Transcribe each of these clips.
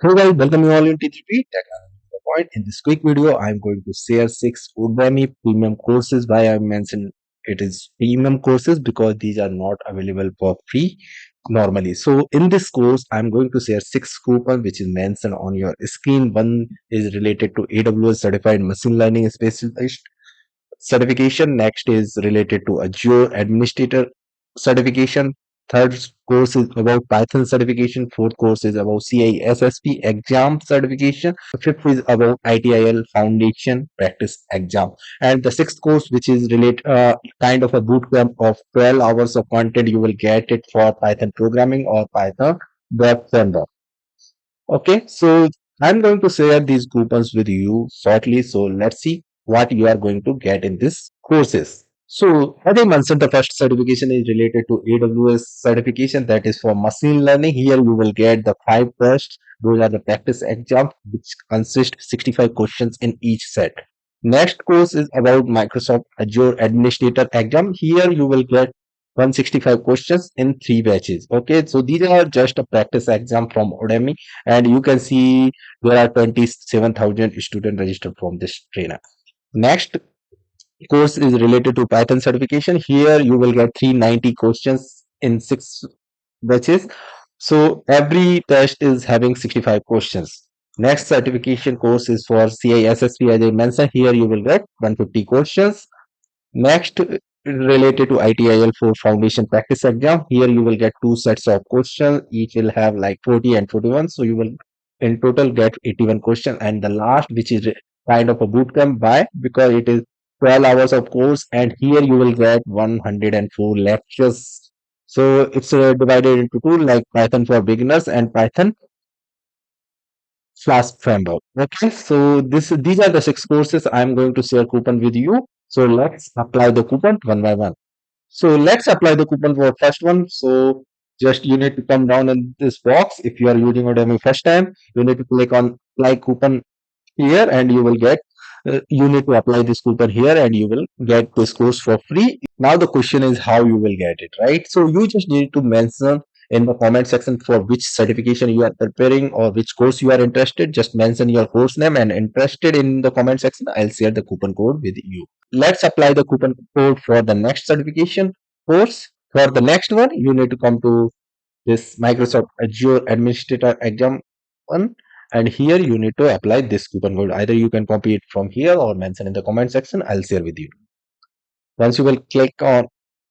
Hello guys, welcome you all in T3P Tech Analysis Point. In this quick video, I'm going to share 6 Udemy premium courses. Why I mentioned it is premium courses because these are not available for free normally. So in this course, I'm going to share 6 coupons which is mentioned on your screen. One is related to AWS Certified Machine Learning Specialist certification. Next is related to Azure Administrator certification. Third course is about Python certification. Fourth course is about CISSP exam certification. Fifth is about ITIL Foundation Practice exam. And the sixth course, which is kind of a bootcamp of 12 hours of content, you will get it for Python programming or Python web framework. Okay, so I'm going to share these coupons with you shortly. So let's see what you are going to get in this courses. So as I mentioned, the first certification is related to AWS certification, that is for machine learning. Here you will get the 5 tests. Those are the practice exams which consist 65 questions in each set. Next course is about Microsoft Azure Administrator exam. Here you will get 165 questions in 3 batches. Okay, so these are just a practice exam from Udemy, and you can see there are 27,000 students registered from this trainer. Next course is related to Python certification. Here you will get 390 questions in 6 batches. So every test is having 65 questions. Next certification course is for CISSP, as I mentioned. Here you will get 150 questions. Next, related to ITIL for foundation practice exam. Here you will get 2 sets of questions. Each will have like 40 and 41. So you will in total get 81 questions. And the last, which is kind of a bootcamp, why? Because it is 12 hours of course, and here you will get 104 lectures. So it's divided into two, like Python for beginners and Python Flask framework. Okay, so these are the 6 courses I'm going to share coupon with you. So let's apply the coupon one by one. So let's apply the coupon for first one. So just you need to come down in this box. If you are using Udemy first time, you need to click on apply coupon here, and you will get you need to apply this coupon here, and you will get this course for free. Now the question is how you will get it, right? So you just need to mention in the comment section for which certification you are preparing or which course you are interested. Just mention your course name and interested in the comment section. I'll share the coupon code with you. Let's apply the coupon code for the next certification course. For the next one, you need to come to this Microsoft Azure Administrator exam one, and here you need to apply this coupon code. Either you can copy it from here or mention in the comment section. I'll share with you. Once you will click on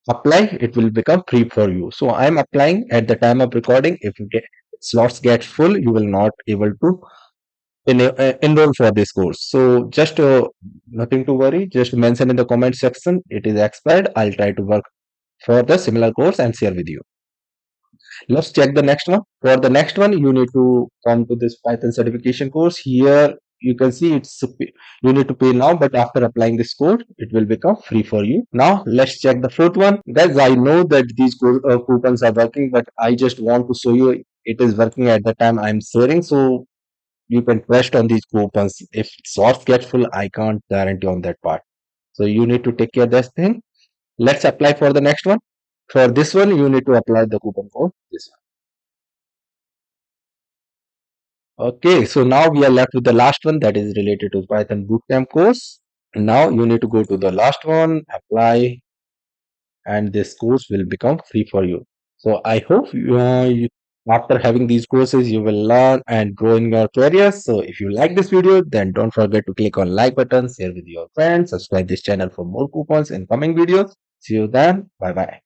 apply, it will become free for you. So I'm applying at the time of recording. If you get slots get full, you will not able to enroll for this course. So just nothing to worry. Just mention in the comment section it is expired. I'll try to work for the similar course and share with you. Let's check the next one. For the next one, you need to come to this Python certification course. Here you can see you need to pay now, but after applying this code, it will become free for you. Now let's check the fourth one. Guys, I know that these coupons are working, but I just want to show you it is working at the time I'm sharing. So you can trust on these coupons. If slots get full, I can't guarantee on that part. So you need to take care of this thing. Let's apply for the next one. For this one, you need to apply the coupon code. This one. Okay, so now we are left with the last one, that is related to Python Bootcamp course. Now you need to go to the last one, apply, and this course will become free for you. So I hope after having these courses, you will learn and grow in your career. So if you like this video, then don't forget to click on like button, share with your friends, subscribe this channel for more coupons in coming videos. See you then. Bye bye.